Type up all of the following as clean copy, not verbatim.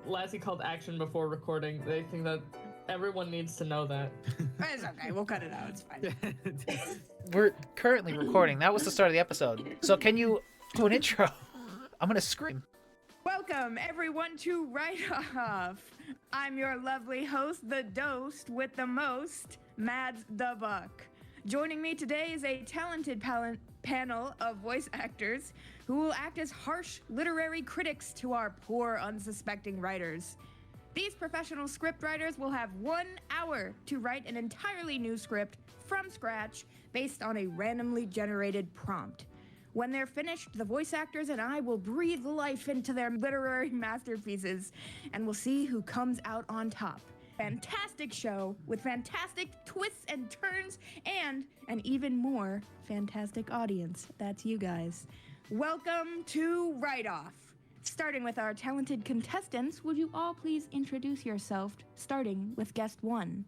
Lassie called action before recording. They think that everyone needs to know that. It's okay. We'll cut it out. It's fine. We're currently recording. That was the start of the episode. So can you do an intro? I'm gonna scream. Welcome, everyone, to Right Off. I'm your lovely host, the dosed with the most, Mads the Buck. Joining me today is a talented panel of voice actors who will act as harsh literary critics to our poor, unsuspecting writers. These professional script writers will have 1 hour to write an entirely new script from scratch based on a randomly generated prompt. When they're finished, the voice actors and I will breathe life into their literary masterpieces, and we'll see who comes out on top. Fantastic show with fantastic twists and turns and an even more fantastic audience. That's you guys. Welcome to Right Off. Starting with our talented contestants, would you all please introduce yourself, starting with guest 1?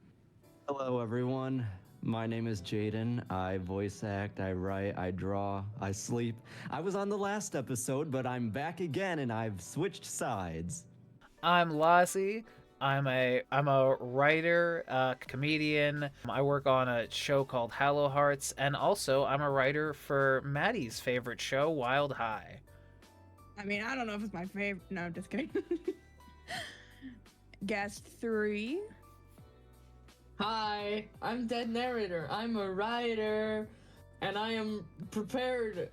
Hello, everyone. My name is Jaden. I voice act, I write, I draw, I sleep. I was on the last episode, but I'm back again and I've switched sides. I'm Lassie. I'm a writer, comedian. I work on a show called Hallow Hearts, and also I'm a writer for Maddie's favorite show, Wild High. I mean, I don't know if it's my favorite. No, I'm just kidding. Guest 3. Hi, I'm Dead Narrator. I'm a writer, and I am prepared.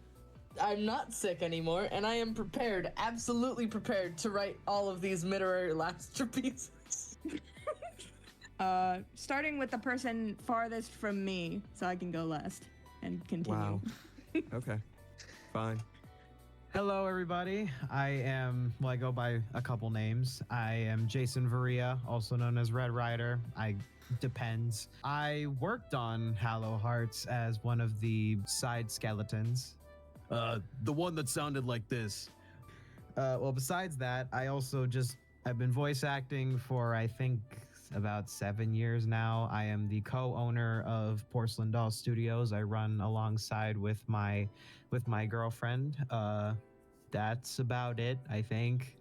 I'm not sick anymore, and I am prepared, absolutely prepared, to write all of these literary masterpieces. Starting with the person farthest from me, so I can go last and continue. Wow. Okay. Fine. Hello, everybody. I go by a couple names. I am Jason Vyra, also known as Red Rider. Depends. I worked on Hallow Hearts as one of the side skeletons. The one that sounded like this. Well, besides that, I've been voice acting for, I think, about 7 years now. I am the co-owner of Porcelain Doll Studios. I run alongside with my girlfriend. That's about it, I think.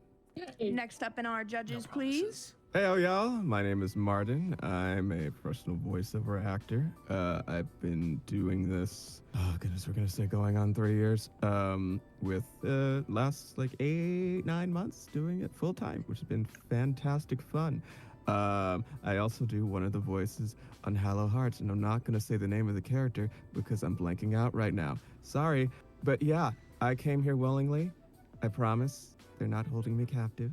Next up in our judges, please. Hey, y'all. My name is Martin. I'm a professional voiceover actor. I've been doing this, we're gonna say going on 3 years. With last 8-9 months doing it full time, which has been fantastic fun. I also do one of the voices on Hallow Hearts, and I'm not gonna say the name of the character because I'm blanking out right now. Sorry, but yeah, I came here willingly. I promise they're not holding me captive.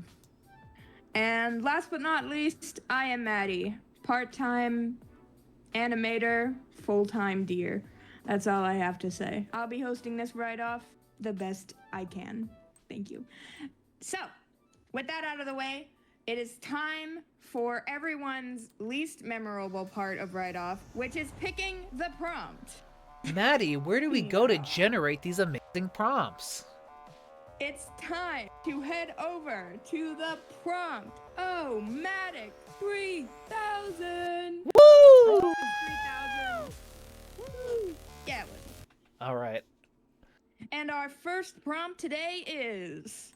And last but not least, I am Maddie. Part-time animator, full-time deer. That's all I have to say. I'll be hosting this write-off the best I can. Thank you. So, with that out of the way, it is time for everyone's least memorable part of write-off, which is picking the prompt. Maddie, where do we go to generate these amazing prompts? It's time to head over to the prompt. Oh, Matic 3000. Woo! Oh, 3000. Woo! Yeah. All right. And our first prompt today is: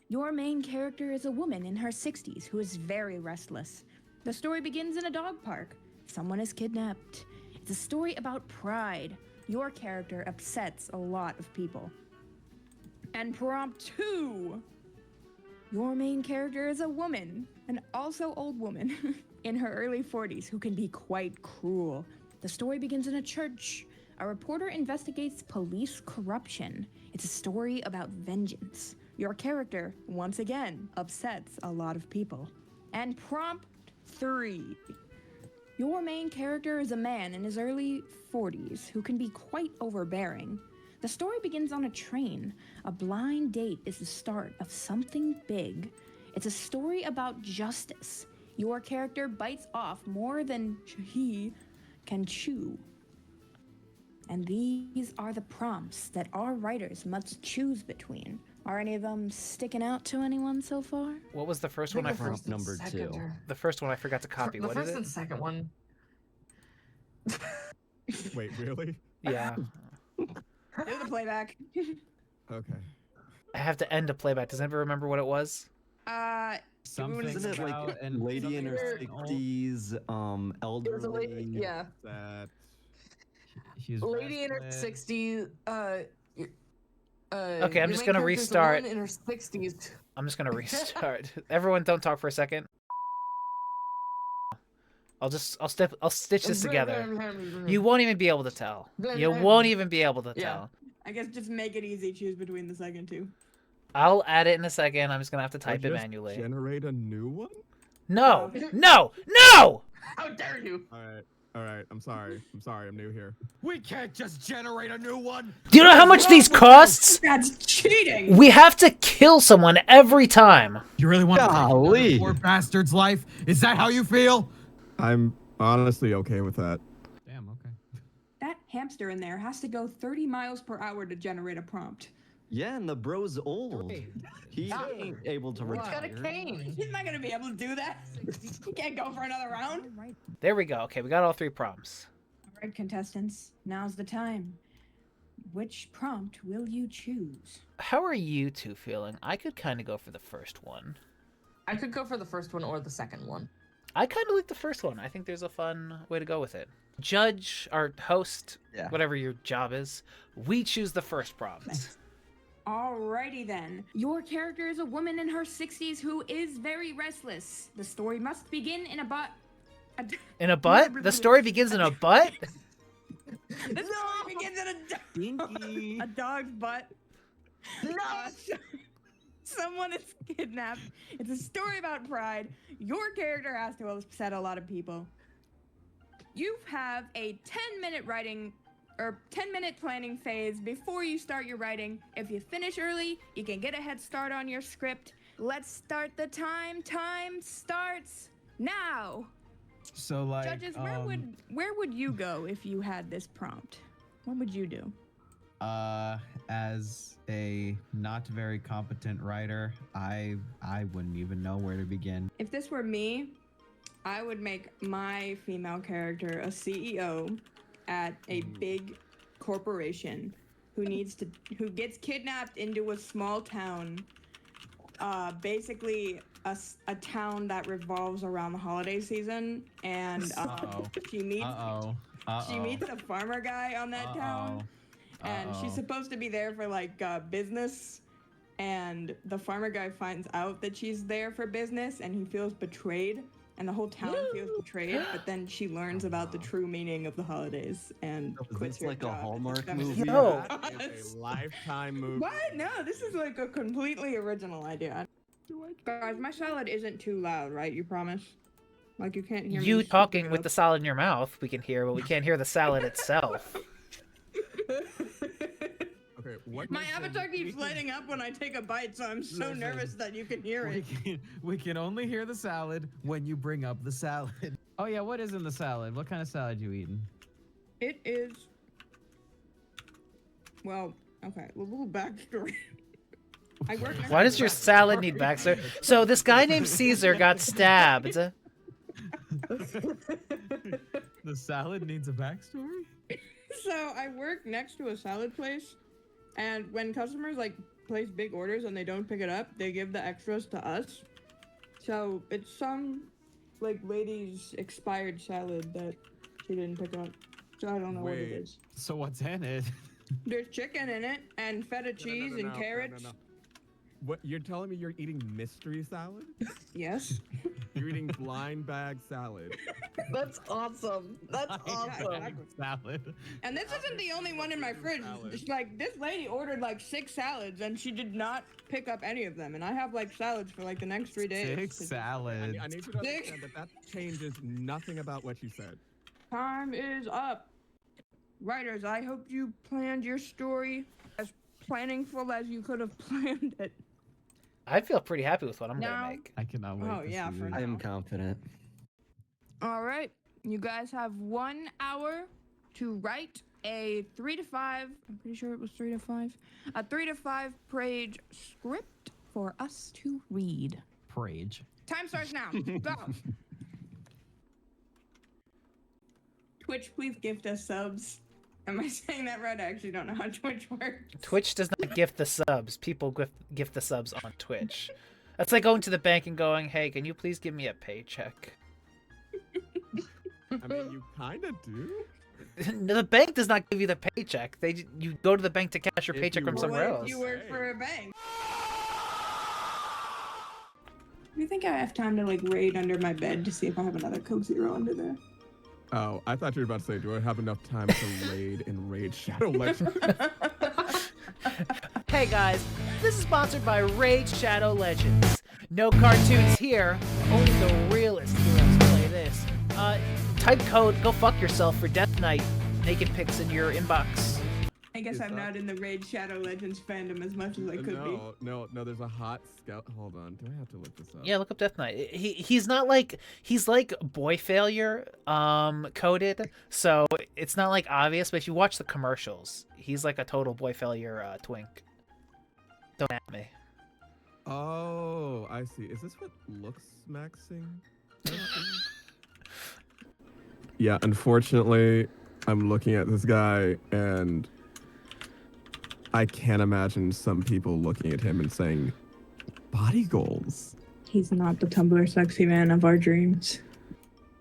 your main character is a woman in her 60s who is very restless. The story begins in a dog park. Someone is kidnapped. It's a story about pride. Your character upsets a lot of people. And prompt 2. Your main character is a woman, an also old woman, in her early 40s who can be quite cruel. The story begins in a church. A reporter investigates police corruption. It's a story about vengeance. Your character, once again, upsets a lot of people. And prompt 3. Your main character is a man in his early 40s who can be quite overbearing. The story begins on a train. A blind date is the start of something big. It's a story about justice. Your character bites off more than he can chew. And these are the prompts that our writers must choose between. Are any of them sticking out to anyone so far? What was the first one? Prompt number 2. The first one I forgot to copy. The What first is and it? second one. Wait, really? Yeah. Do the playback. Okay. I have to end a playback. Does anybody remember what it was? something Isn't it like about and lady in her something about old- 60s, It was a elderly? lady, yeah, That She's lady in her restless. 60s. Okay, I'm your just main gonna character's a restart. woman in her 60s. I'm just gonna restart. Everyone, don't talk for a second. I'll stitch this together. You won't even be able to tell. You won't even be able to Yeah. tell. I guess just make it easy. Choose between the second two. I'll add it in a second. I'm just gonna have to or type it just manually. generate a new one. No! No! No! How dare you? All right. I'm sorry. I'm new here. We can't just generate a new one. Do you know how much these costs? That's cheating. We have to kill someone every time. You really want to take Golly. another poor bastard's life? Is that how you feel? I'm honestly okay with that. Damn. Okay. That hamster in there has to go 30 miles per hour to generate a prompt. Yeah, and the bro's old. He ain't able to He's got a retire. cane. He's not gonna be able to do that. He can't go for another round. There we go. Okay, we got all 3 prompts. All right, contestants, now's the time. Which prompt will you choose? How are you two feeling? I could kind of go for the first one. I could go for the first one or the second one. I kind of like the first one. I think there's a fun way to go with it. Judge, or host, Yeah. whatever your job is, we choose the first prompt. Alrighty then. Your character is a woman in her 60s who is very restless. The story must begin in a butt. In a butt? The story begins in a butt? The story begins in Dinky. a dog's butt. No! Someone is kidnapped. It's a story about pride. Your character has to upset a lot of people. You have a 10-minute writing or 10-minute planning phase before you start your writing. If you finish early, you can get a head start on your script. Let's start the time. Time starts now. So like, Judges, where would you go if you had this prompt? What would you do? as a not very competent writer, I wouldn't even know where to begin. If this were me, I would make my female character a CEO at a big corporation who gets kidnapped into a small town, basically a town that revolves around the holiday season, and she meets a farmer guy on that town, and she's supposed to be there for like business, and the farmer guy finds out that she's there for business, and he feels betrayed. And the whole town feels betrayed, but then she learns about the true meaning of the holidays and quits her like a job. Hallmark That movie? No. That is a lifetime movie. What? No, this is like a completely original idea. Guys, my salad isn't too loud, right? You promise? Like you can't hear me. You scooping talking it with up? the salad in your mouth, we can hear, but we can't hear the salad itself. Okay, what My makes a- avatar keeps lighting up when I take a bite, so I'm so Listen, nervous that you can hear it. we can only hear the salad when you bring up the salad. Oh yeah, what is in the salad? What kind of salad you eating? It is. Well, okay, a little backstory. I work next Why to does your salad need backstory? So this guy named Caesar got stabbed. The salad needs a backstory? So I work next to a salad place, and when customers like place big orders and they don't pick it up, they give the extras to us. So it's some like lady's expired salad that she didn't pick up. So I don't know what it Wait. is. So what's in it? There's chicken in it and feta cheese and carrots. What, you're telling me you're eating mystery salad? Yes. You're eating blind bag salad. That's awesome. That's awesome. Salad. And this isn't the only one in my fridge. Salad. It's like this lady ordered like 6 salads and she did not pick up any of them. And I have like salads for like the next 3 days. 6 salads. I need you to understand that changes nothing about what you said. Time is up. Writers, I hope you planned your story as planningful as you could have planned it. I feel pretty happy with what I'm No. gonna make. I cannot wait. Oh, to yeah, see for this. I am confident. All right. You guys have 1 hour to write a 3 to 5. I'm pretty sure it was 3 to 5. A 3 to 5 page script for us to read. Prage. Time starts now. Go. Twitch, please gift us subs. Am I saying that right? I actually don't know how Twitch works. Twitch does not gift the subs. People gift the subs on Twitch. That's like going to the bank and going, "Hey, can you please give me a paycheck?" I mean, you kind of do. No, the bank does not give you the paycheck. You go to the bank to cash your If paycheck you from work- somewhere What else. if you work for a bank? Do you think I have time to like raid under my bed to see if I have another Coke Zero under there? Oh, I thought you were about to say, do I have enough time to raid and raid Shadow Legends? Hey guys, this is sponsored by Raid Shadow Legends. No cartoons here, only the realest heroes play this. Type code, go fuck yourself for Death Knight naked pics in your inbox. I guess Is I'm that- not in the Raid Shadow Legends fandom as much as I could be. No, there's a hot scout. Hold on, do I have to look this up? Yeah, look up Death Knight. He's not like, he's like boy failure coded, so it's not like obvious, but if you watch the commercials, he's like a total boy failure twink. Don't at me. Oh, I see. Is this what looks maxing? Yeah, unfortunately, I'm looking at this guy and I can't imagine some people looking at him and saying, body goals. He's not the Tumblr sexy man of our dreams.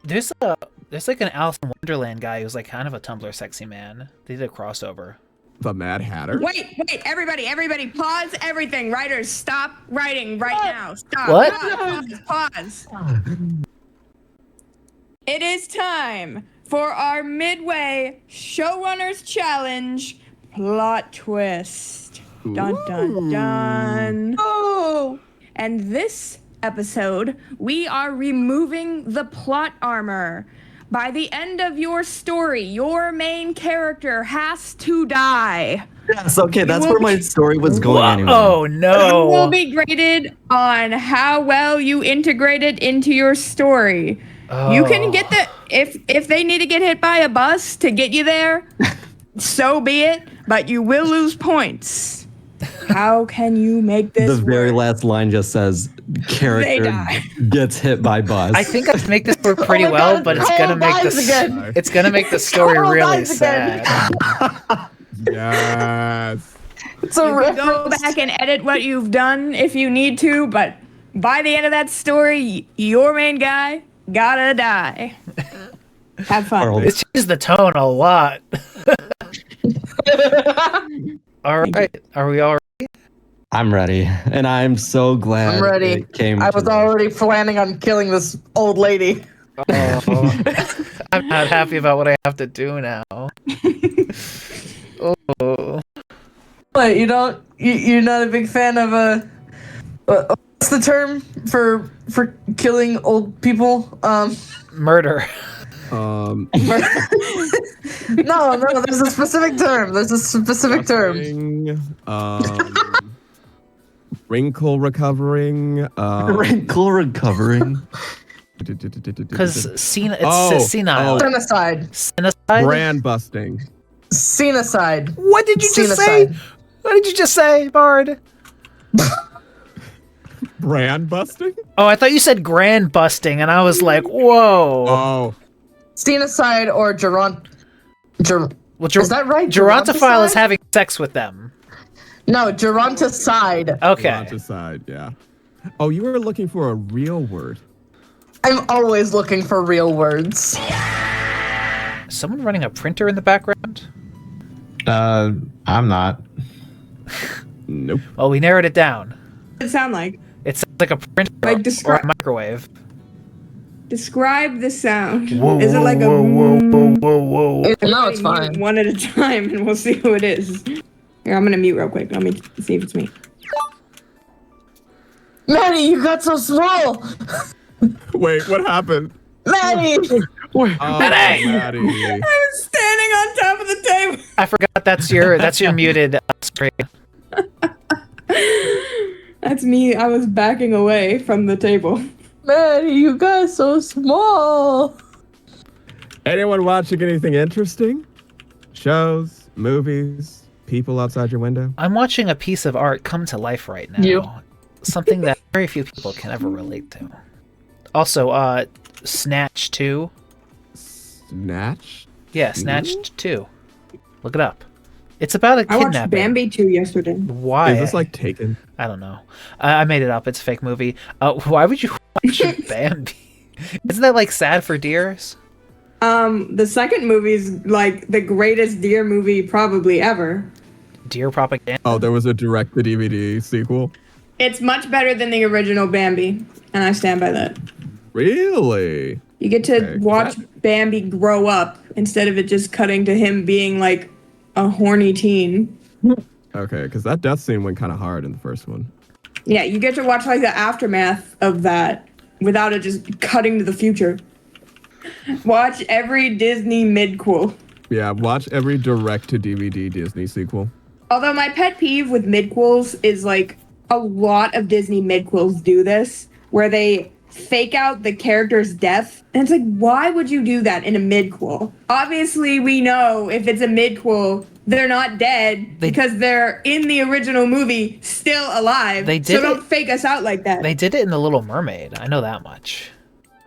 There's like an Alice in Wonderland guy who's like kind of a Tumblr sexy man. They did a crossover. The Mad Hatter? Wait, everybody, pause everything. Writers, stop writing right now. Stop. What? Pause. It is time for our midway showrunners challenge plot twist. Dun dun dun. Oh! And this episode, we are removing the plot armor. By the end of your story, your main character has to die. Yes, okay, that's will where my story was going anyway. Oh You will no! be graded on how well you integrated into your story. You can get the if they need to get hit by a bus to get you there, so be it, but you will lose points. How can you make this The very work? last line just says, character die. gets hit by bus. I think I can make this work pretty Oh my well, God, but it's Cole gonna make dies this again. it's gonna make the story Cole really dies again. sad. Yes. It's a You can go reference. back and edit what you've done if you need to, but by the end of that story, your main guy gotta die. Have fun. Carl. This changes the tone a lot. All right, are we all right? I'm ready, and I'm so glad I'm ready. it came I to was this. already planning on killing this old lady. Oh, I'm not happy about what I have to do now. Oh, What, you don't? You're not a big fan of what's the term for killing old people? murder. No, there's a specific term. There's a specific term. Wrinkle recovering. Wrinkle recovering. Because it's senile. Genocide. Genocide? Brand busting. Genocide. What did you just say? Genocide. What did you just say, Bard? Brand busting? Oh, I thought you said grand busting, and I was like, whoa. Oh. Genocide or Well, is that right? Gerontophile is Geronticide? having sex with them. No, geronticide. Okay. Side, yeah. Oh, you were looking for a real word. I'm always looking for real words. Is someone running a printer in the background? I'm not. Nope. Well, we narrowed it down. What does it sound like? It sounds like a printer Like or a describe microwave. describe the sound. Whoa, Is it like a whoa, whoa, whoa, whoa. No, it's fine. one at a time, and we'll see who it is. Here, I'm gonna mute real quick. Let me see if it's me. Maddie, you got so small. Wait, what happened? Maddie. Oh, Maddie! Maddie. I was standing on top of the table. I forgot that's your muted screen. That's me. I was backing away from the table. Maddie, you got so small. Anyone watching anything interesting? Shows, movies, people outside your window? I'm watching a piece of art come to life right now. You. Something that very few people can ever relate to. Also, Snatch 2. Snatch? Yeah, Snatched 2. Look it up. It's about a I watched kidnapping. Bambi 2 yesterday. Why? Is this like Taken? I don't know. I made it up. It's a fake movie. Why would you watch Bambi? Isn't that like sad for deers? The second movie's like the greatest deer movie probably ever. Deer propaganda. Oh, there was a direct-to-DVD sequel. It's much better than the original Bambi, and I stand by that. Really? You get to Okay, watch Bambi grow up instead of it just cutting to him being like a horny teen. Okay, because that death scene went kind of hard in the first one. Yeah, you get to watch like the aftermath of that without it just cutting to the future. Watch every Disney midquel. Yeah, watch every direct-to-DVD Disney sequel. Although my pet peeve with midquels is like a lot of Disney midquels do this, where they fake out the character's death. And it's like, why would you do that in a midquel? Obviously, we know if it's a midquel, they're not dead because they're in the original movie still alive. So don't fake us out like that. They did it in The Little Mermaid. I know that much.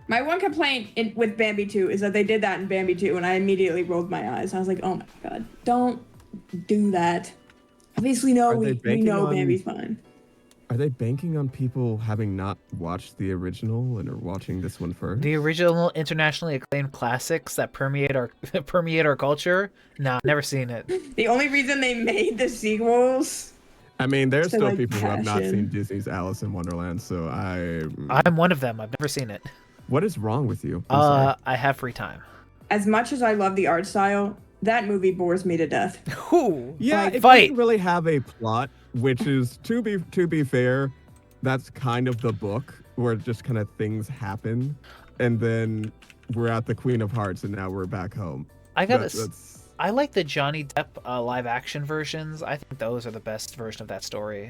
My one complaint with Bambi 2 is that they did that in Bambi 2, and I immediately rolled my eyes. I was like, oh my god, don't do that. Obviously, no, we know Bambi's fine. Are they banking on people having not watched the original and are watching this one first? The original internationally acclaimed classics that permeate our culture? Nah, never seen it. The only reason they made the sequels... I mean, there's to, still like, people who have not cash in. seen Disney's Alice in Wonderland, so I'm one of them. I've never seen it. What is wrong with you? I'm sorry. I have free time. As much as I love the art style, that movie bores me to death. Ooh, Yeah, like, it fight. doesn't really have a plot, which is to be fair, that's kind of the book where just kind of things happen, and then we're at the Queen of Hearts, and now we're back home. I like the Johnny Depp live action versions. I think those are the best version of that story.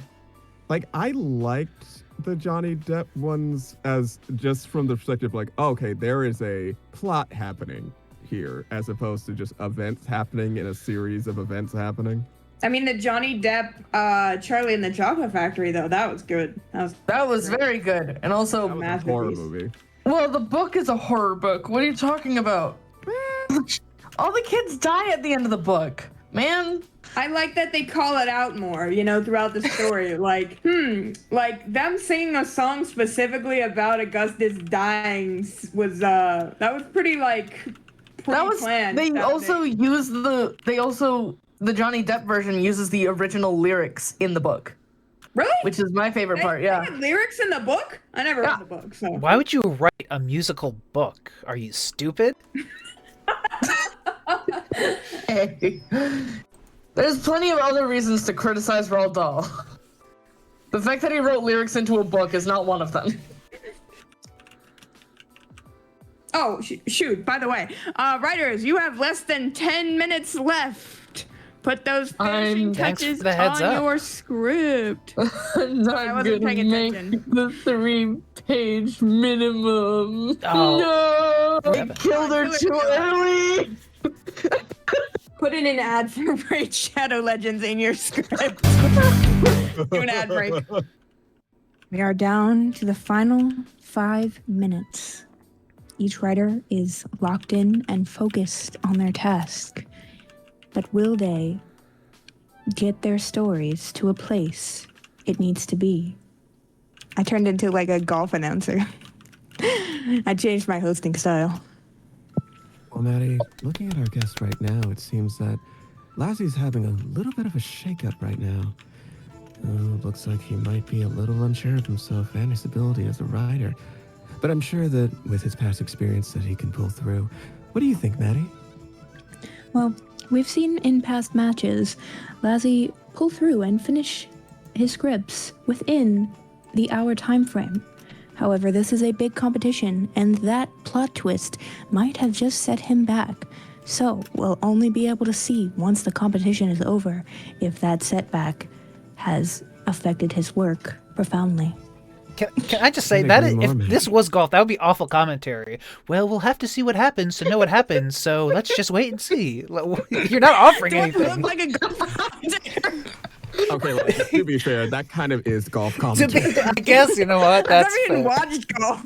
Like, I liked the Johnny Depp ones as just from the perspective like, oh, okay, there is a plot happening here, as opposed to just events happening in a series of events happening. I mean, the Johnny Depp, Charlie and the Chocolate Factory, though, that was good. That was very good. And also, That was a horror movie. well, the book is a horror book. What are you talking about? All the kids die at the end of the book, man. I like that they call it out more, you know, throughout the story. like them singing a song specifically about Augustus dying was, that was pretty, like, planned. They also use the Johnny Depp version uses the original lyrics in the book. Really? Which is my favorite part, yeah. They had lyrics in the book? I never read the book, so. Why would you write a musical book? Are you stupid? Hey. There's plenty of other reasons to criticize Roald Dahl. The fact that he wrote lyrics into a book is not one of them. Oh, shoot, by the way, writers, you have less than 10 minutes left. Put those finishing touches on your script. I wasn't paying attention. The 3-page minimum. Oh. No! I killed her too early! Put in an ad for Raid Shadow Legends in your script. Do an ad break. We are down to the final 5 minutes. Each writer is locked in and focused on their task. But will they get their stories to a place it needs to be? I turned into like a golf announcer. I changed my hosting style. Well, Maddie, looking at our guest right now, it seems that Lassie's having a little bit of a shakeup right now. Looks like he might be a little unsure of himself and his ability as a writer. But I'm sure that with his past experience that he can pull through. What do you think, Maddie? Well, we've seen in past matches Lassie pull through and finish his scripts within the hour time frame. However, this is a big competition, and that plot twist might have just set him back. So, we'll only be able to see once the competition is over if that setback has affected his work profoundly. Can I just say that if this was golf, that would be awful commentary. Well, we'll have to see what happens to know what happens, so let's just wait and see. You're not offering anything. Do I look like a golf commentator? Okay, like, to be fair, that kind of is golf commentary. I guess, you know what, that's I've never even watched golf.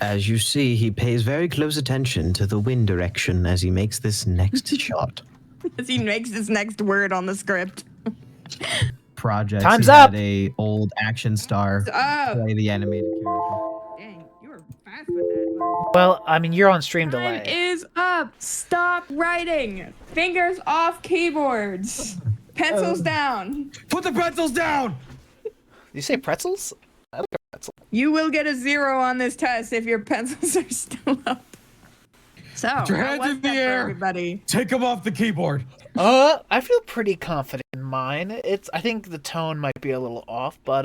As you see, he pays very close attention to the wind direction as he makes this next shot. as he makes his next word on the script. Projects. Time's he up. Had a old action star Oh, play the animated character. dang, you were fast with that. Well, I mean, you're on stream Time delay. is up. Stop writing. Fingers off keyboards. Pencils down. Put the pretzels down. Did you say pretzels? I like a pretzel. You will get a 0 on this test if your pencils are still up. So, Put your how hands was in the that for air. everybody? Take them off the keyboard. I feel pretty confident in mine. I think the tone might be a little off, but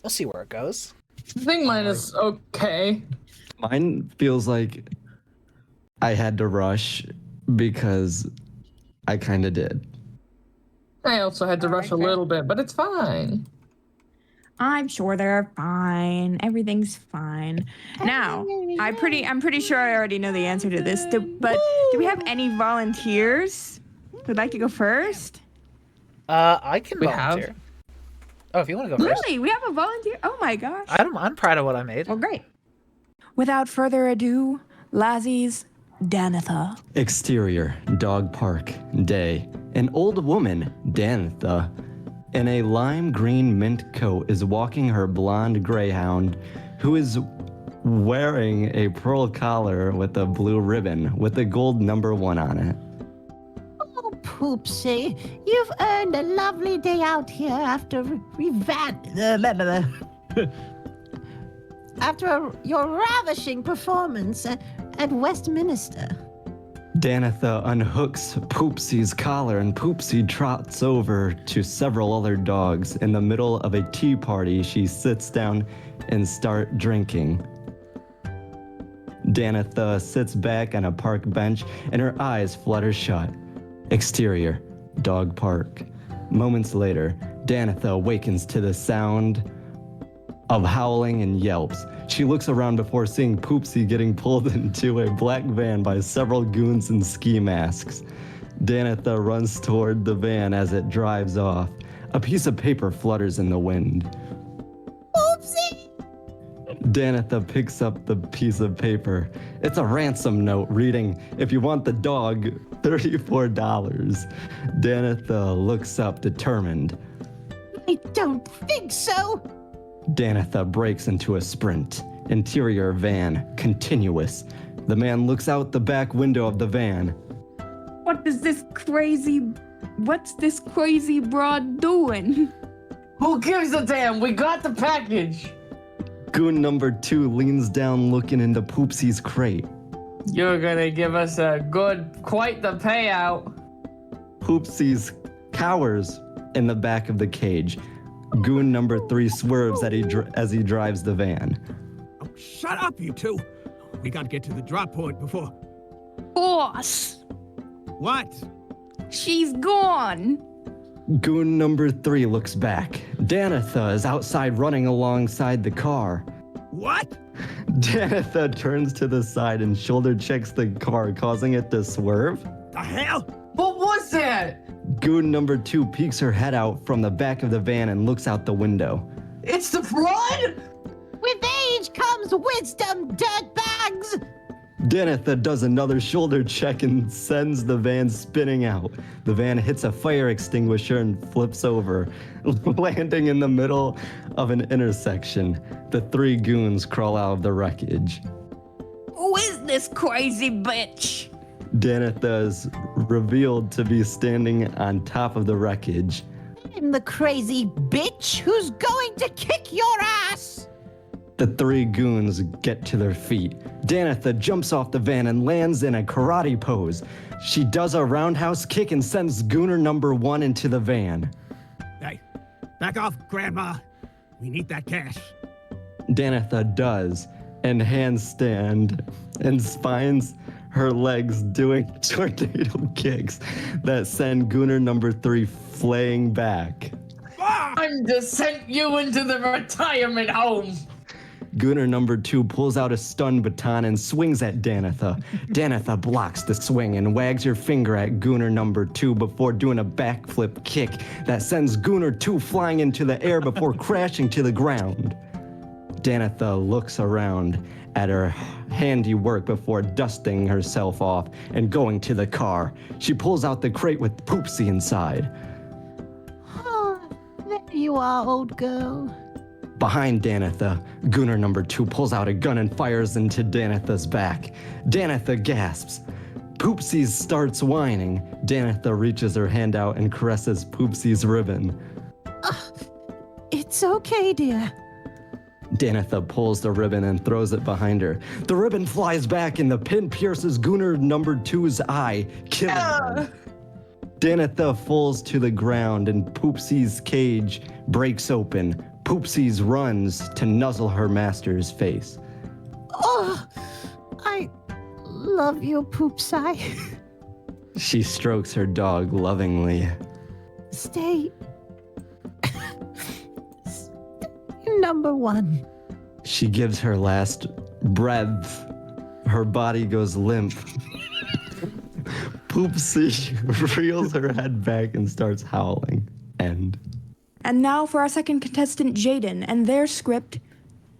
we'll see where it goes. I think mine is okay. Mine feels like I had to rush because I kind of did. I also had to rush a Okay. little bit, but it's fine. I'm sure they're fine. Everything's fine. Now, I'm pretty sure I already know the answer to this. But do we have any volunteers who'd like to go first? I can We have- volunteer. Oh, if you want to go first. Really? We have a volunteer? Oh my gosh. I'm proud of what I made. Well, great. Without further ado, Lazzie's Danitha. Exterior, dog park, day. An old woman, Danitha, in a lime green mint coat is walking her blonde greyhound, who is wearing a pearl collar with a blue ribbon with a gold number 1 on it. Oh, Poopsie, you've earned a lovely day out here after your ravishing performance at Westminster. Danitha unhooks Poopsie's collar and Poopsie trots over to several other dogs. In the middle of a tea party, she sits down and starts drinking. Danitha sits back on a park bench and her eyes flutter shut. Exterior, dog park. Moments later, Danitha awakens to the sound of howling and yelps. She looks around before seeing Poopsie getting pulled into a black van by several goons in ski masks. Danitha runs toward the van as it drives off. A piece of paper flutters in the wind. Poopsie! Danitha picks up the piece of paper. It's a ransom note reading, "If you want the dog, $34. Danitha looks up determined. I don't think so. Danitha breaks into a sprint. Interior van, continuous. The man looks out the back window of the van. What's this crazy broad doing? Who gives a damn? We got the package. Goon number 2 leans down looking into Poopsie's crate. You're gonna give us quite the payout. Poopsie's cowers in the back of the cage. Goon number 3 swerves as he drives the van. Oh, shut up, you two. We gotta get to the drop point before. Boss, What? she's gone. Goon number 3 looks back. Danitha is outside running alongside the car. What? Danitha turns to the side and shoulder checks the car, causing it to swerve. The hell? What was that? Goon number 2 peeks her head out from the back of the van and looks out the window. It's the flood? With age comes wisdom, dirtbags. Danitha does another shoulder check and sends the van spinning out. The van hits a fire extinguisher and flips over, landing in the middle of an intersection. The 3 goons crawl out of the wreckage. Who is this crazy bitch? Danitha is revealed to be standing on top of the wreckage. I'm the crazy bitch who's going to kick your ass. The 3 goons get to their feet. Danitha jumps off the van and lands in a karate pose. She does a roundhouse kick and sends Gooner number 1 into the van. Hey, back off, Grandma. We need that cash. Danitha does, and handstand and spines her legs doing tornado kicks that send Gooner number 3 flaying back. Time to send you into the retirement home. Gooner number 2 pulls out a stun baton and swings at Danitha. Danitha blocks the swing and wags her finger at Gooner number 2 before doing a backflip kick that sends Gooner 2 flying into the air before crashing to the ground. Danitha looks around at her handiwork before dusting herself off and going to the car. She pulls out the crate with Poopsie inside. Oh, there you are, old girl. Behind Danitha, Gunnar number 2 pulls out a gun and fires into Danitha's back. Danitha gasps. Poopsie starts whining. Danitha reaches her hand out and caresses Poopsie's ribbon. It's okay, dear. Danitha pulls the ribbon and throws it behind her. The ribbon flies back and the pin pierces Gunnar number 2's eye, killing him. Danitha falls to the ground and Poopsie's cage breaks open. Poopsie's runs to nuzzle her master's face. Oh, I love you, Poopsie. She strokes her dog lovingly. Stay number 1. She gives her last breath. Her body goes limp. Poopsie reels her head back and starts howling. End. And now for our second contestant, Jaden, and their script,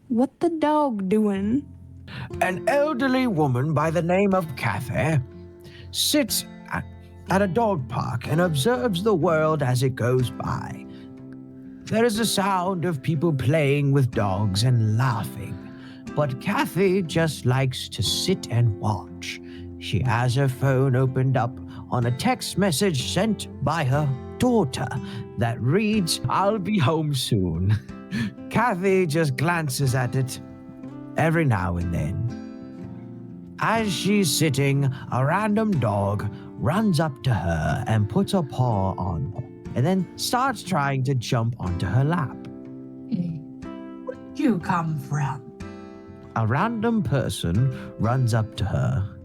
What the Dog Doing? An elderly woman by the name of Kathy sits at a dog park and observes the world as it goes by. There is a sound of people playing with dogs and laughing, but Kathy just likes to sit and watch. She has her phone opened up on a text message sent by her daughter that reads, "I'll be home soon." Kathy just glances at it every now and then. As she's sitting, a random dog runs up to her and puts a paw on her, and then starts trying to jump onto her lap. Where'd you come from? A random person runs up to her.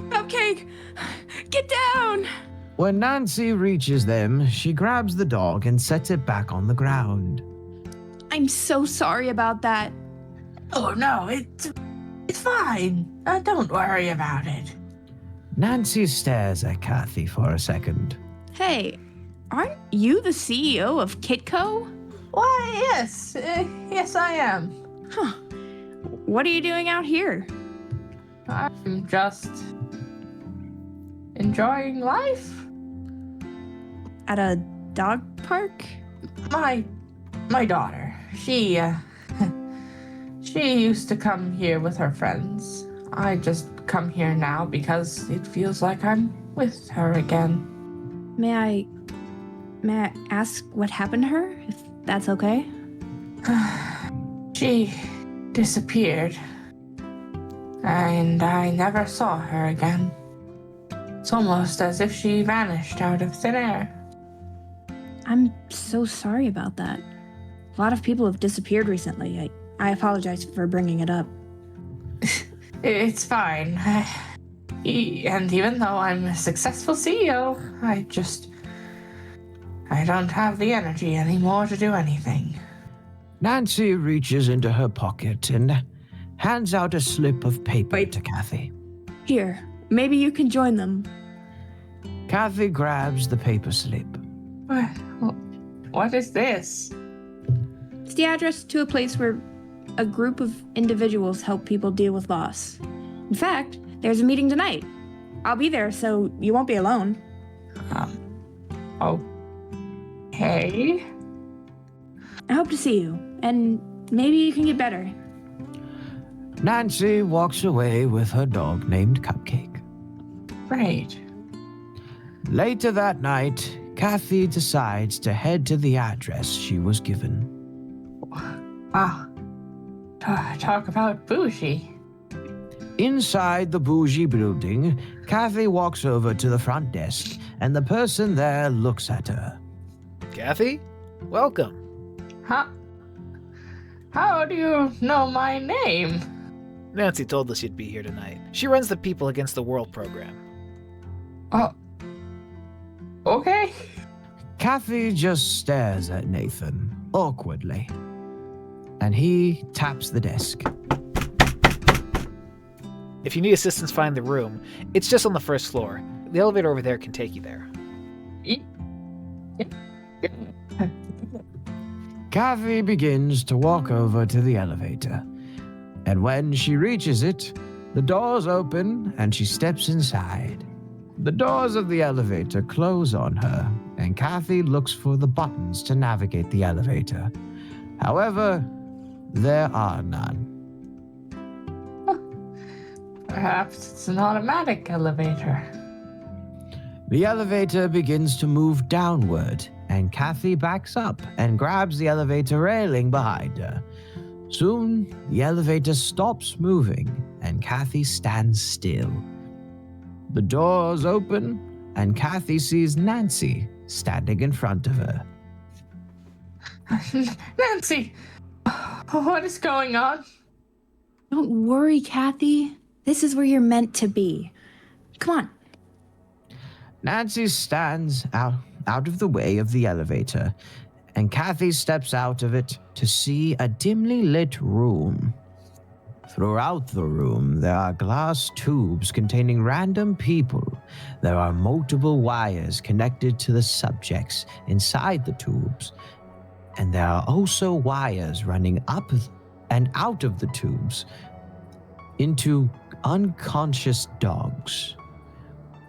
Cupcake, get down! When Nancy reaches them, she grabs the dog and sets it back on the ground. I'm so sorry about that. Oh, no, it's fine. Don't worry about it. Nancy stares at Kathy for a second. Hey, aren't you the CEO of Kitco? Why, yes. Yes, I am. Huh. What are you doing out here? I'm just enjoying life. At a dog park? My daughter, she used to come here with her friends. I just come here now because it feels like I'm with her again. May I ask what happened to her, if that's okay? She disappeared, and I never saw her again. It's almost as if she vanished out of thin air. I'm so sorry about that. A lot of people have disappeared recently. I apologize for bringing it up. It's fine. And even though I'm a successful CEO, I don't have the energy anymore to do anything. Nancy reaches into her pocket and hands out a slip of paper to Kathy. Here, maybe you can join them. Kathy grabs the paper slip. What is this? It's the address to a place where a group of individuals help people deal with loss. In fact, there's a meeting tonight. I'll be there, so you won't be alone. Okay. I hope to see you, and maybe you can get better. Nancy walks away with her dog named Cupcake. Great. Later that night, Kathy decides to head to the address she was given. Talk about bougie. Inside the bougie building, Kathy walks over to the front desk, and the person there looks at her. Kathy, welcome. How do you know my name? Nancy told us you'd be here tonight. She runs the People Against the World program. Okay. Kathy just stares at Nathan, awkwardly, and he taps the desk. If you need assistance finding the room, it's just on the first floor. The elevator over there can take you there. Kathy begins to walk over to the elevator. And when she reaches it, the doors open and she steps inside. The doors of the elevator close on her, and Kathy looks for the buttons to navigate the elevator. However, there are none. Perhaps it's an automatic elevator. The elevator begins to move downward, and Kathy backs up and grabs the elevator railing behind her. Soon, the elevator stops moving, and Kathy stands still. The doors open, and Kathy sees Nancy standing in front of her. Nancy, what is going on? Don't worry, Kathy. This is where you're meant to be. Come on. Nancy stands out of the way of the elevator, and Kathy steps out of it to see a dimly lit room. Throughout the room, there are glass tubes containing random people. There are multiple wires connected to the subjects inside the tubes, and there are also wires running up and out of the tubes into unconscious dogs.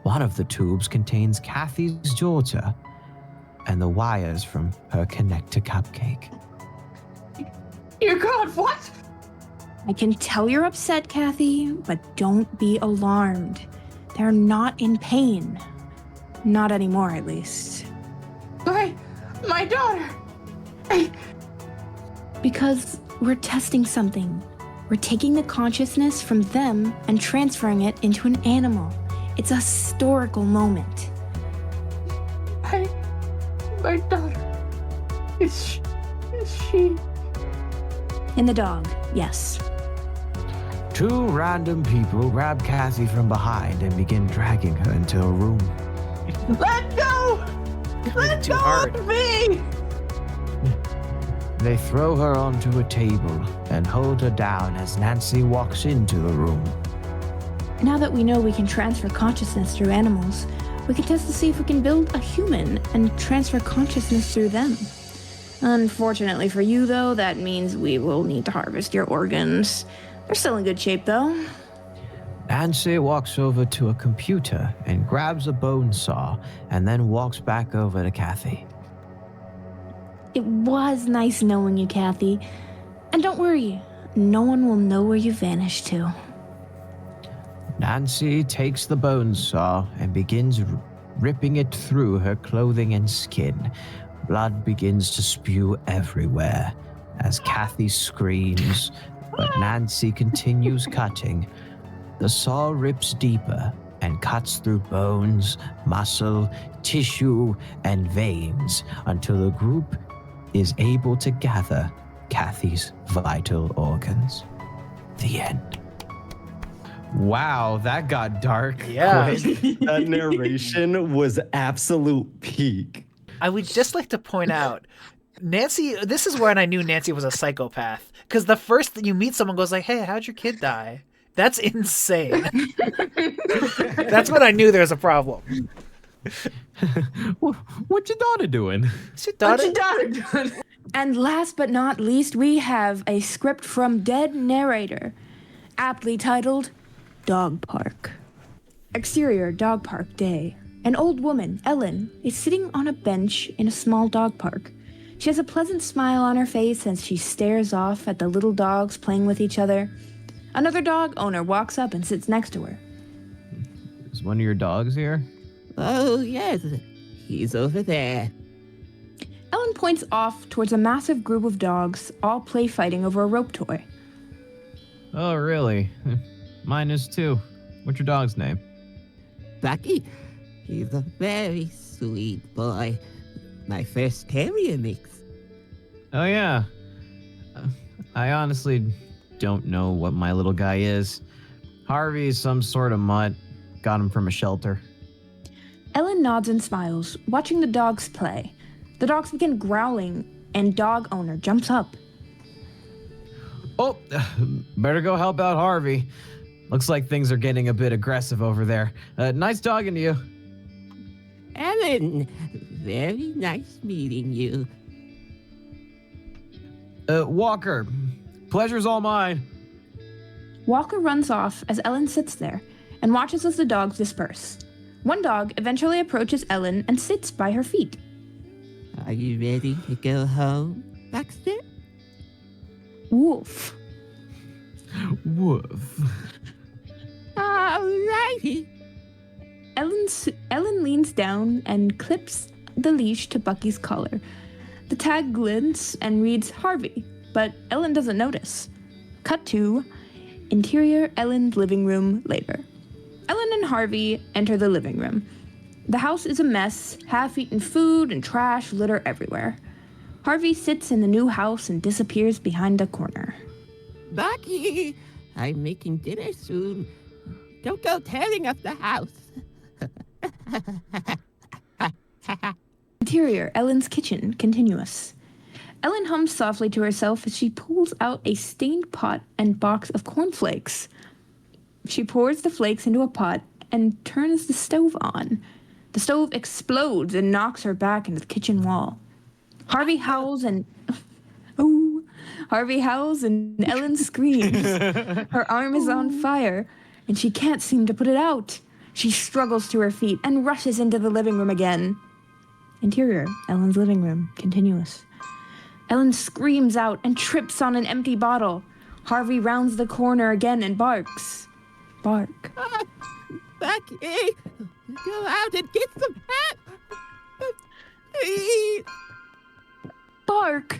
One of the tubes contains Kathy's daughter, and the wires from her connect to Cupcake. Dear God, what? I can tell you're upset, Kathy, but don't be alarmed. They're not in pain. Not anymore, at least. My daughter. Because we're testing something. We're taking the consciousness from them and transferring it into an animal. It's a historical moment. My daughter. Is she? In the dog, yes. Two random people grab Kathy from behind and begin dragging her into a room. Let go! Let too go hard. of me! They throw her onto a table and hold her down as Nancy walks into the room. Now that we know we can transfer consciousness through animals, we can test to see if we can build a human and transfer consciousness through them. Unfortunately for you, though, that means we will need to harvest your organs. They're still in good shape, though. Nancy walks over to a computer and grabs a bone saw and then walks back over to Kathy. It was nice knowing you, Kathy. And don't worry, no one will know where you vanished to. Nancy takes the bone saw and begins ripping it through her clothing and skin. Blood begins to spew everywhere as Kathy screams, but Nancy continues cutting. The saw rips deeper and cuts through bones, muscle, tissue, and veins until the group is able to gather Kathy's vital organs. The end. Wow, that got dark. Yeah. That narration was absolute peak. I would just like to point out, Nancy, this is when I knew Nancy was a psychopath. Because the first that you meet someone goes like, hey, how'd your kid die? That's insane. That's when I knew there was a problem. What your daughter doing? What's your daughter? doing? And last but not least, we have a script from Dead Narrator, aptly titled Dog Park. Exterior dog park day. An old woman, Ellen, is sitting on a bench in a small dog park. She has a pleasant smile on her face as she stares off at the little dogs playing with each other. Another dog owner walks up and sits next to her. Is one of your dogs here? Oh, yes. He's over there. Ellen points off towards a massive group of dogs, all play fighting over a rope toy. Oh, really? Mine is too. What's your dog's name? Bucky, he's a very sweet boy. My first terrier mix. Oh, yeah. I honestly don't know what my little guy is. Harvey's some sort of mutt. Got him from a shelter. Ellen nods and smiles, watching the dogs play. The dogs begin growling, and dog owner jumps up. Oh, better go help out Harvey. Looks like things are getting a bit aggressive over there. Nice talking to you. Ellen, very nice meeting you. Walker, pleasure's all mine. Walker runs off as Ellen sits there and watches as the dogs disperse. One dog eventually approaches Ellen and sits by her feet. Are you ready to go home, Baxter? Wolf. Woof. Alrighty. Ellen leans down and clips the leash to Bucky's collar. The tag glints and reads Harvey, but Ellen doesn't notice. Cut to interior Ellen's living room later. Ellen and Harvey enter the living room. The house is a mess, half-eaten food and trash litter everywhere. Harvey sits in the new house and disappears behind a corner. Bucky, I'm making dinner soon. Don't go tearing up the house. Interior Ellen's kitchen, continuous. Ellen hums softly to herself as she pulls out a stained pot and box of cornflakes. She pours the flakes into a pot and turns the stove on. The stove explodes and knocks her back into the kitchen wall. Harvey howls and Ellen screams. Her arm is on fire and she can't seem to put it out. She struggles to her feet and rushes into the living room again. Interior Ellen's living room, continuous. Ellen screams out and trips on an empty bottle. Harvey rounds the corner again and barks. Bark. Bucky, go out and get some help. Please. Bark!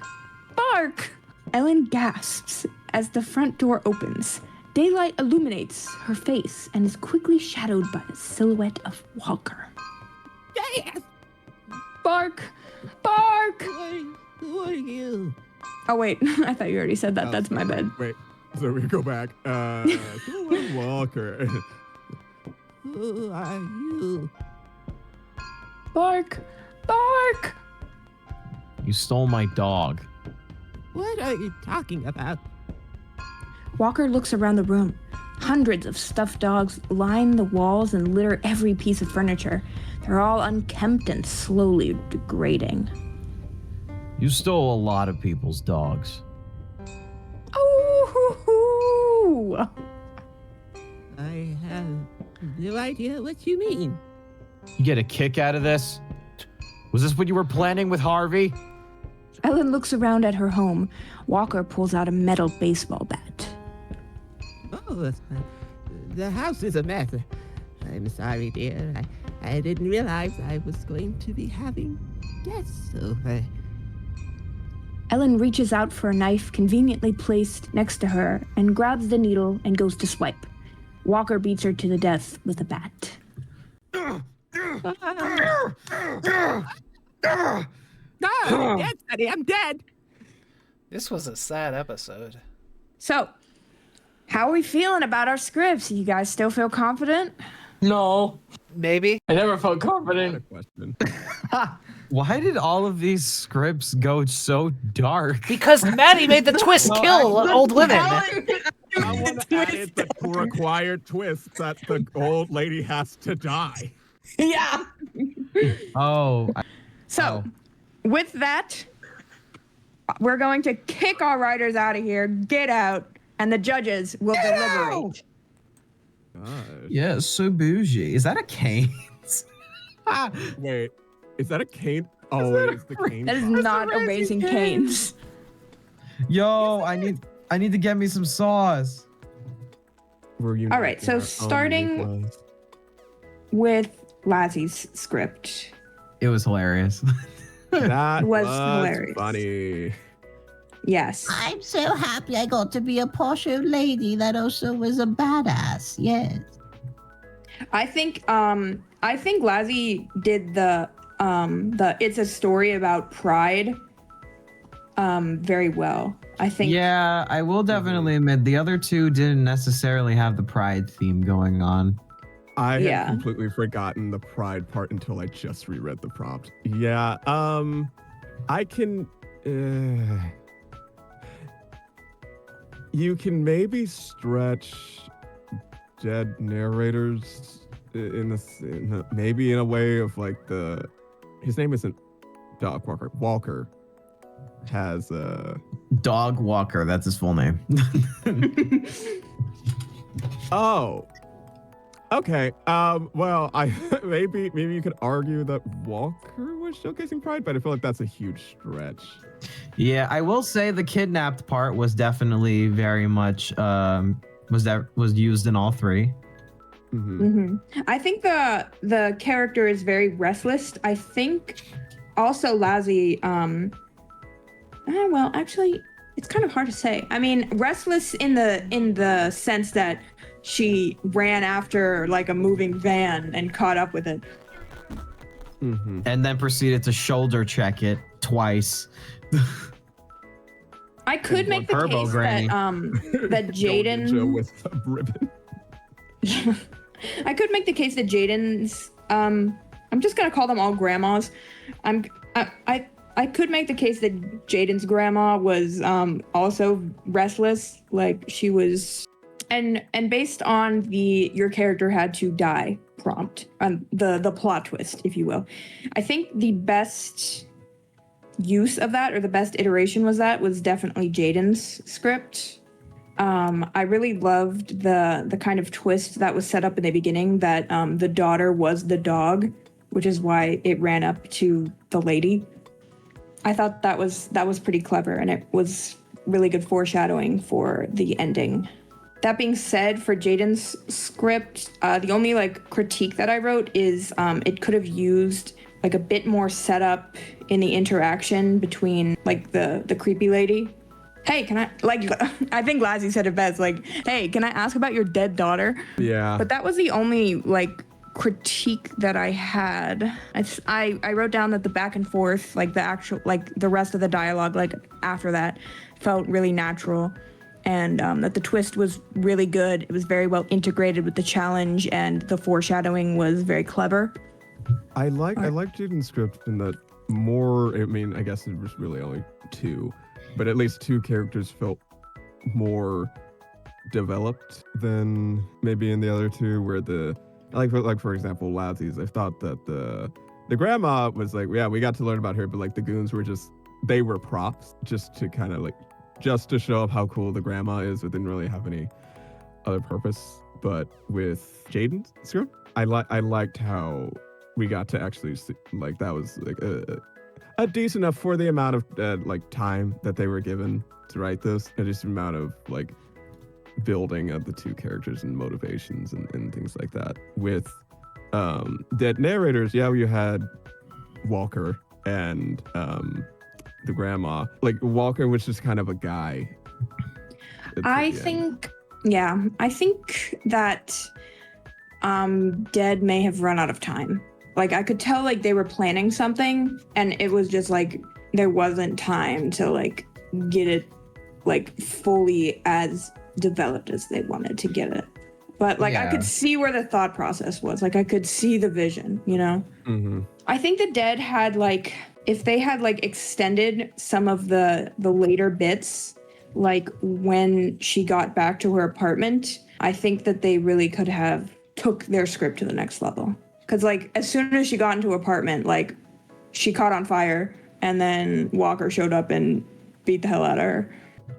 Bark! Ellen gasps as the front door opens. Daylight illuminates her face and is quickly shadowed by the silhouette of Walker. Yes. Bark! Bark! Who are you? Oh, wait. I thought you already said that. That's my bad. Wait, so we go back. Walker. Who are you? Bark! Bark! You stole my dog. What are you talking about? Walker looks around the room. Hundreds of stuffed dogs line the walls and litter every piece of furniture. They're all unkempt and slowly degrading. You stole a lot of people's dogs. Oh! I have no idea what you mean. You get a kick out of this? Was this what you were planning with Harvey? Ellen looks around at her home. Walker pulls out a metal baseball bat. Oh, the house is a mess. I'm sorry, dear. I didn't realize I was going to be having guests over. Ellen reaches out for a knife conveniently placed next to her and grabs the needle and goes to swipe. Walker beats her to the death with a bat. No, I'm dead, Sonny. I'm dead. This was a sad episode. So, how are we feeling about our scripts? You guys still feel confident? No, Maybe. I never felt Not a confident. question. Why did all of these scripts go so dark? Because Maddie made the twist kill old women. Someone added the required twist that the old lady has to die. Yeah. Oh. So, with that, we're going to kick our writers out of here, get out, and the judges will deliberate. Gosh. Yeah, so bougie. Is that a cane? Wait, is that a cane? Oh, wait, it's the cane. That is box. not a Raising Cane's. Yo, I need to get me some sauce. We're All right, so uniting our own starting unique ways. with Lazzie's script. It was hilarious. That was was hilarious. funny. Yes. I'm so happy I got to be a posh old lady that also was a badass. Yes. I think Lazzie did the it's a story about pride very well. I think Yeah, I will definitely admit the other two didn't necessarily have the pride theme going on. I had Yeah. completely forgotten the pride part until I just reread the prompt. Yeah, I can you can maybe stretch dead narrators maybe in a way of like his name isn't Dog Walker. Walker has Dog Walker, that's his full name. Oh. Okay. Well, I maybe you could argue that Walker was showcasing pride, but I feel like that's a huge stretch. Yeah, I will say the kidnapped part was definitely very much was used in all three. I think the character is very restless. I think also Lazzy. Well, actually, it's kind of hard to say. I mean, restless in the sense that she ran after like a moving van and caught up with it. And then proceeded to shoulder check it twice. I could make the case that that Jaden with a ribbon. Yeah. I could make the case that Jaden's I'm just gonna call them all grandmas. I could make the case that Jaden's grandma was also restless, like she was, and based on your character had to die prompt, the plot twist, if you will. I think the best use of that, or the best iteration was definitely Jaden's script. I really loved the kind of twist that was set up in the beginning, that the daughter was the dog, which is why it ran up to the lady. I thought that was pretty clever, and it was really good foreshadowing for the ending. That being said, for Jaden's script, the only like critique that I wrote is it could have used like a bit more setup in the interaction between like the creepy lady. Hey, can I, like, I think Lazzy said it best, like, hey, can I ask about your dead daughter? Yeah. But that was the only like critique that I had. I wrote down that the back and forth, like the actual, like the rest of the dialogue, like after that, felt really natural, and that the twist was really good. It was very well integrated with the challenge, and the foreshadowing was very clever. I like Jaden's script in that more. I mean, I guess it was really only two, but at least two characters felt more developed than maybe in the other two, where like for example, Lazzy's, I thought that the grandma was like, yeah, we got to learn about her, but like the goons were they were props just to kind of like, just to show up how cool the grandma is, but didn't really have any other purpose. But with Jaden's script, I liked how we got to actually see, like, that was like a decent enough for the amount of like time that they were given to write this, a decent amount of like building of the two characters and motivations and things like that. With the narrators, yeah, you had Walker and the grandma. Like, Walker was just kind of a guy. I think that Dead may have run out of time. Like, I could tell like they were planning something, and it was just like there wasn't time to like get it like fully as developed as they wanted to get it. But like, I could see where the thought process was. Like, I could see the vision, you know? I think the Dead had like, if they had like extended some of the later bits, like when she got back to her apartment, I think that they really could have took their script to the next level. Because like, as soon as she got into her apartment, like she caught on fire, and then Walker showed up and beat the hell out of her.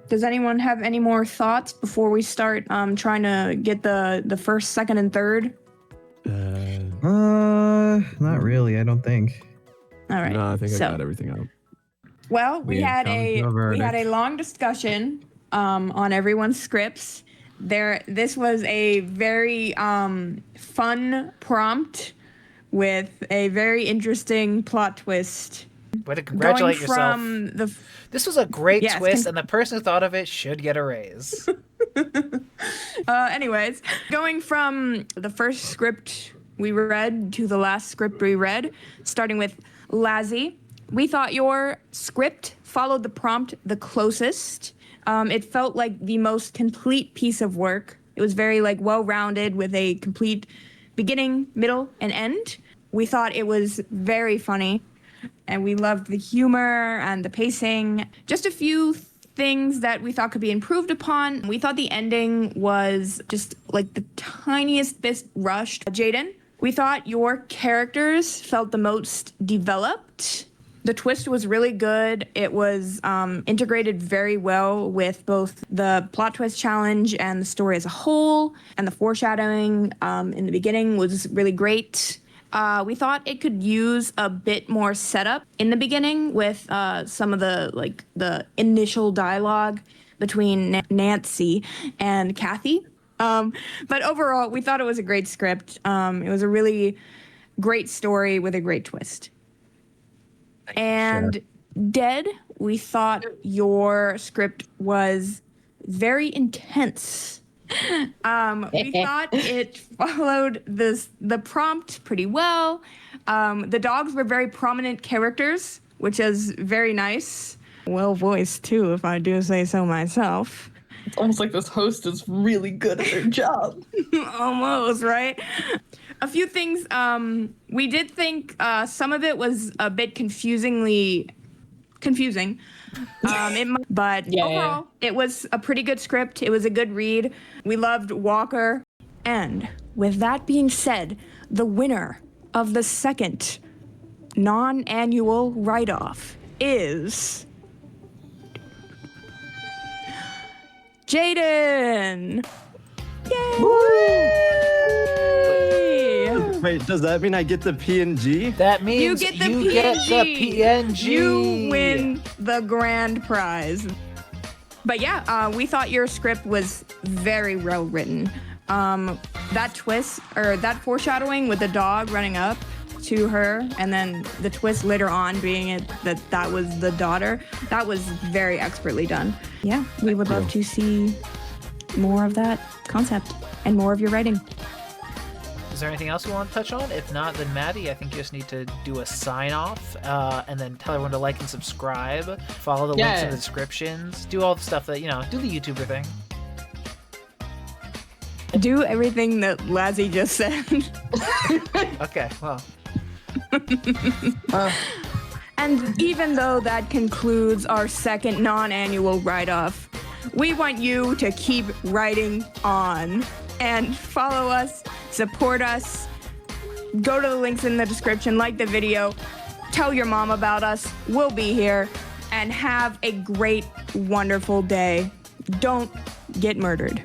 Does anyone have any more thoughts before we start trying to get the first, second, and third? Not really, I don't think. All right. No, I think I got everything out. Well, we had a long discussion on everyone's scripts. This was a very fun prompt with a very interesting plot twist. Way to congratulate yourself. From this was a great twist, and the person who thought of it should get a raise. Anyways, going from the first script we read to the last script we read, starting with Lazzy, we thought your script followed the prompt the closest. It felt like the most complete piece of work. It was very like well-rounded with a complete beginning, middle, and end. We thought it was very funny, and we loved the humor and the pacing. Just a few things that we thought could be improved upon. We thought the ending was just like the tiniest bit rushed. Jaden, we thought your characters felt the most developed. The twist was really good. It was integrated very well with both the plot twist challenge and the story as a whole. And the foreshadowing in the beginning was really great. We thought it could use a bit more setup in the beginning with some of the initial dialogue between Nancy and Kathy. But overall, we thought it was a great script. It was a really great story with a great twist. And Dead, we thought your script was very intense. We thought it followed the prompt pretty well. The dogs were very prominent characters, which is very nice. Well voiced too, if I do say so myself. It's almost like this host is really good at their job. Almost, right? A few things. We did think some of it was a bit confusing. But overall, it was a pretty good script. It was a good read. We loved Walker. And with that being said, the winner of the second non-annual write-off is Jaden. Yay! Wait, does that mean I get the PNG? That means you get the PNG. You win the grand prize. But yeah, we thought your script was very well written. That twist, or that foreshadowing with the dog running up to her, and then the twist later on being that was the daughter, that was very expertly done. Yeah, we would love to see more of that concept and more of your writing. Is there anything else you want to touch on? If not, then Maddie, I think you just need to do a sign-off and then tell everyone to like and subscribe, follow the links in the descriptions, do all the stuff that, do the YouTuber thing. Do everything that Lazzy just said. Okay, well. And even though that concludes our second non-annual write-off, we want you to keep writing on and follow us, support us, go to the links in the description, like the video, tell your mom about us, we'll be here, and have a great, wonderful day. Don't get murdered.